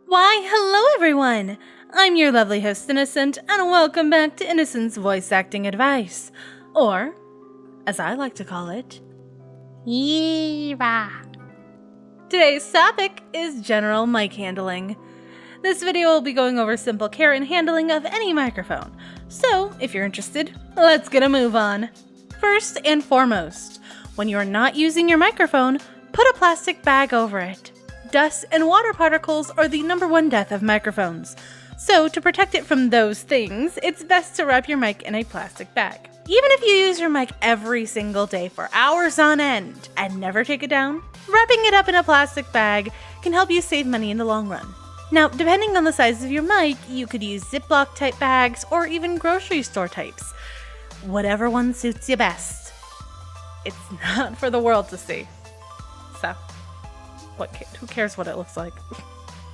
Why, hello everyone! I'm your lovely host, Innocent, and welcome back to Innocent's Voice Acting Advice. Or, as I like to call it, Eva. Today's topic is general mic handling. This video will be going over simple care and handling of any microphone. So, if you're interested, let's get a move on. First and foremost, when you're not using your microphone, put a plastic bag over it. Dust and water particles are the #1 death of microphones. So to protect it from those things, it's best to wrap your mic in a plastic bag. Even if you use your mic every single day for hours on end and never take it down, wrapping it up in a plastic bag can help you save money in the long run. Now, depending on the size of your mic, you could use Ziploc type bags or even grocery store types. Whatever one suits you best. It's not for the world to see. So, who cares what it looks like?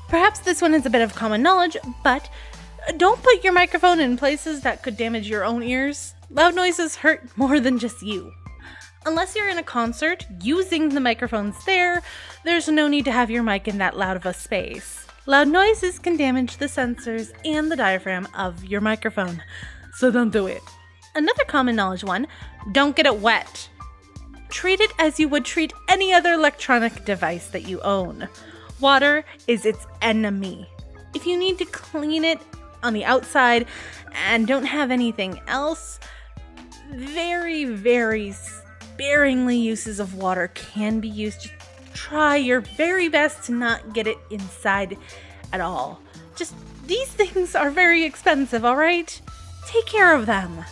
Perhaps this one is a bit of common knowledge, but don't put your microphone in places that could damage your own ears. Loud noises hurt more than just you. Unless you're in a concert using the microphones there's no need to have your mic in that loud of a space. Loud noises can damage the sensors and the diaphragm of your microphone, so don't do it. Another common knowledge one, don't get it wet. Treat it as you would treat any other electronic device that you own. Water is its enemy. If you need to clean it on the outside and don't have anything else, very sparingly uses of water can be used. Just try your very best to not get it inside at all. These things are very expensive, alright? Take care of them.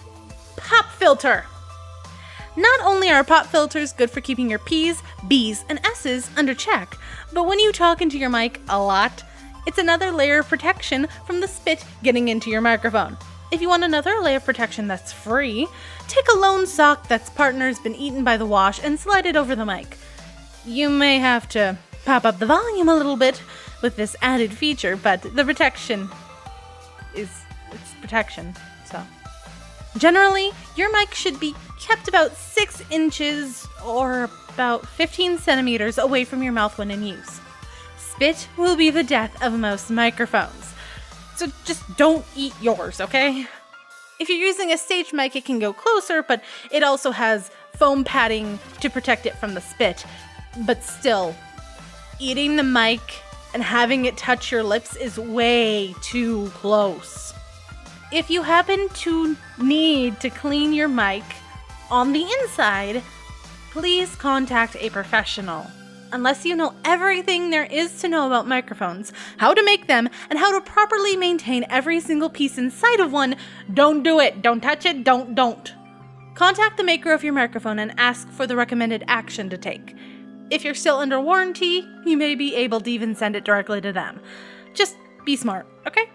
Pop filter. Not only are pop filters good for keeping your P's, B's, and S's under check, but when you talk into your mic a lot, it's another layer of protection from the spit getting into your microphone. If you want another layer of protection that's free, take a lone sock that's partner's been eaten by the wash and slide it over the mic. You may have to pop up the volume a little bit with this added feature, but the protection it's protection, so. Generally, your mic should be kept about 6 inches or about 15 centimeters away from your mouth when in use. Spit will be the death of most microphones, so just don't eat yours, okay? If you're using a stage mic, it can go closer, but it also has foam padding to protect it from the spit. But still, eating the mic and having it touch your lips is way too close. If you happen to need to clean your mic on the inside, please contact a professional. Unless you know everything there is to know about microphones, how to make them, and how to properly maintain every single piece inside of one, don't do it. Don't touch it. Don't. Contact the maker of your microphone and ask for the recommended action to take. If you're still under warranty, you may be able to even send it directly to them. Just be smart, okay?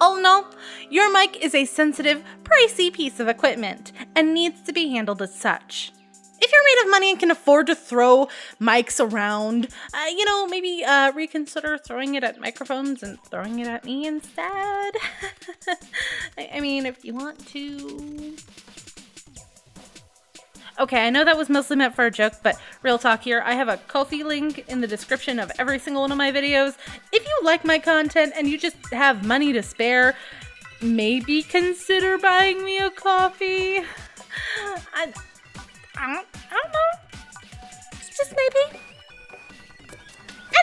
All in all, your mic is a sensitive, pricey piece of equipment and needs to be handled as such. If you're made of money and can afford to throw mics around, maybe reconsider throwing it at microphones and throwing it at me instead. I mean, if you want to. Okay, I know that was mostly meant for a joke, but real talk here, I have a Ko-fi link in the description of every single one of my videos. If you like my content and you just have money to spare, maybe consider buying me a coffee. I don't know. Just maybe.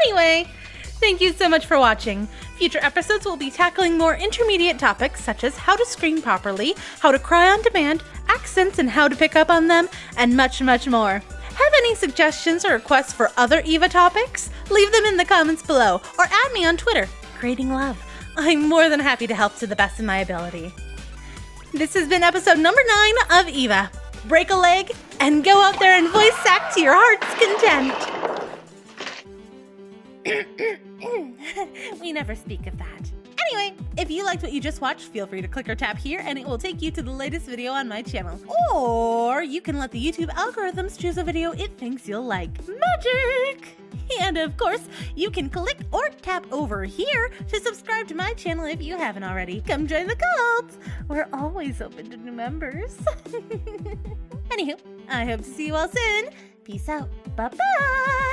Anyway, thank you so much for watching. Future episodes will be tackling more intermediate topics such as how to scream properly, how to cry on demand, accents and how to pick up on them, and much more. Have any suggestions or requests for other Eva topics? Leave them in the comments below or add me on Twitter, Creating Love. I'm more than happy to help to the best of my ability. This has been episode number 9 of Eva. Break a leg and go out there and voice act to your heart's content. We never speak of that. Anyway, if you liked what you just watched, feel free to click or tap here and it will take you to the latest video on my channel. Or you can let the YouTube algorithms choose a video it thinks you'll like. Magic! And of course, you can click or tap over here to subscribe to my channel if you haven't already. Come join the cult! We're always open to new members. Anywho, I hope to see you all soon. Peace out. Bye-bye!